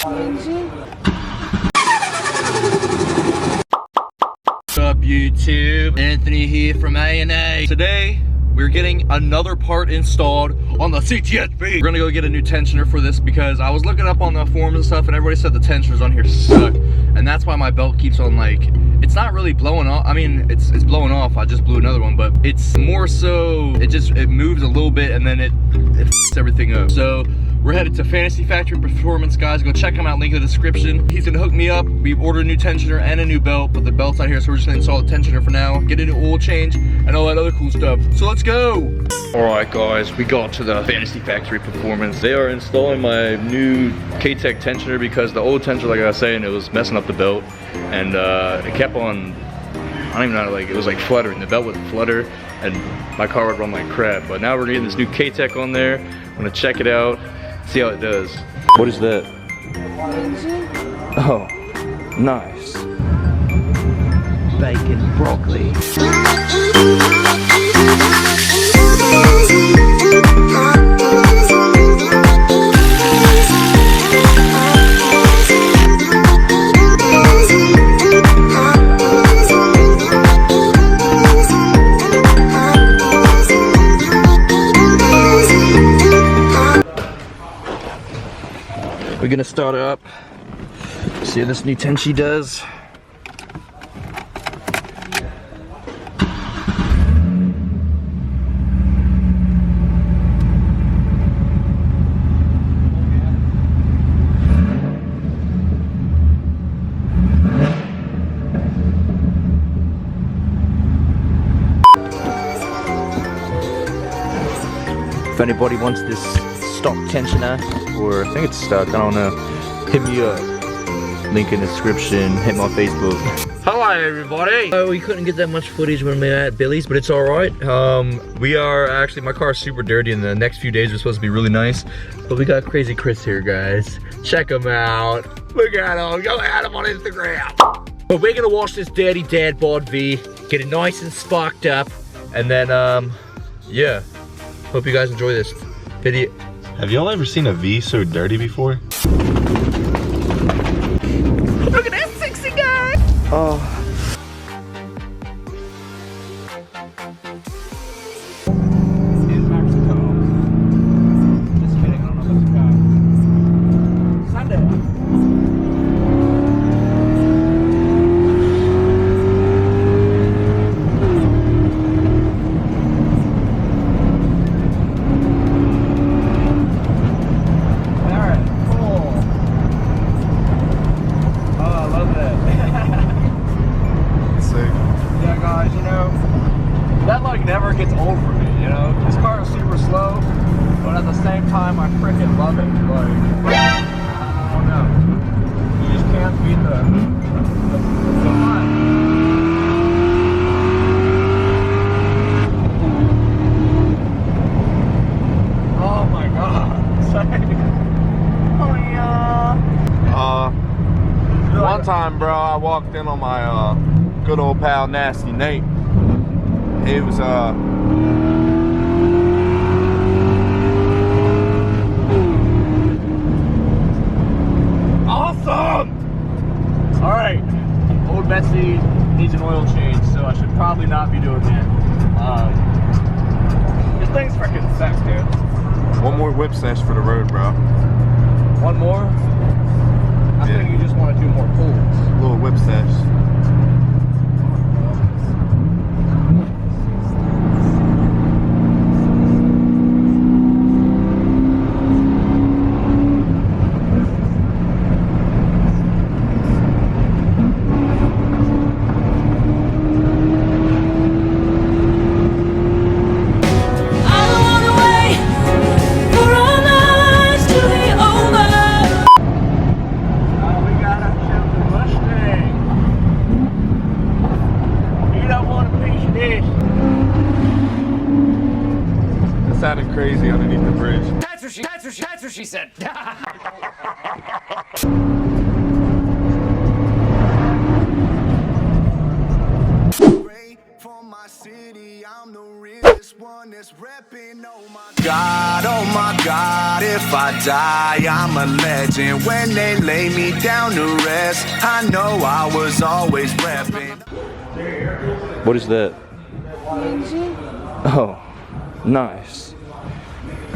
What's up, YouTube? Anthony here from A&A. Today, we're getting another part installed on the CTS-V. We're gonna go get a new tensioner for this because I was looking up on the forums and stuff and everybody said the tensioners on here suck. And that's why my belt keeps on, like, it's not really blowing off. I mean, it's blowing off. I just blew another one, but it's more so, it moves a little bit and then it f***s everything up. So we're headed to Fantasy Factory Performance, guys. Go check him out, link in the description. He's gonna hook me up. We've ordered a new tensioner and a new belt, but the belt's not here, so we're just gonna install the tensioner for now, get a new oil change, and all that other cool stuff. So let's go. All right, guys, we got to the Fantasy Factory Performance. They are installing my new Katech tensioner because the old tensioner, like I was saying, it was messing up the belt, and it kept on, I don't even know, like, it was like fluttering. The belt would flutter, and my car would run like crap. But now we're getting this new Katech on there. I'm gonna check it out, see how it does. What is that? Oh, nice. Bacon broccoli. We're gonna start it up, see how this new tension does. If anybody wants this stock tensioner, or I think it's stuck, I don't know, hit me up. Link in the description, hit my Facebook. Hello everybody! We couldn't get that much footage when we were at Billy's, but it's alright. We are actually, my car is super dirty and the next few days are supposed to be really nice. But we got Crazy Chris here, guys. Check him out. Look at him, go at him on Instagram. But we're gonna wash this dirty dad bod V, get it nice and sparked up, and then, yeah. Hope you guys enjoy this video. Have y'all ever seen a V so dirty before? Look at that sexy guy! Oh. Just kidding, I don't know if that's a guy. Sunday. Never gets old for me, you know? This car is super slow, but at the same time, I freaking love it. Like, I don't know. You just can't beat the fun. Oh my god. Oh yeah. One time, bro, I walked in on my good old pal Nasty Nate. It was awesome! Alright, old Betsy needs an oil change, so I should probably not be doing that. This thing's freaking sucks, dude. One more whip sesh for the road, bro. One more? I think you just want to do more pulls. A little whip sesh. Sounded crazy underneath the bridge. That's what she said. God, oh my God, if I die, I'm a legend. When they lay me down to rest, I know I was always repping. What is that? Oh, nice.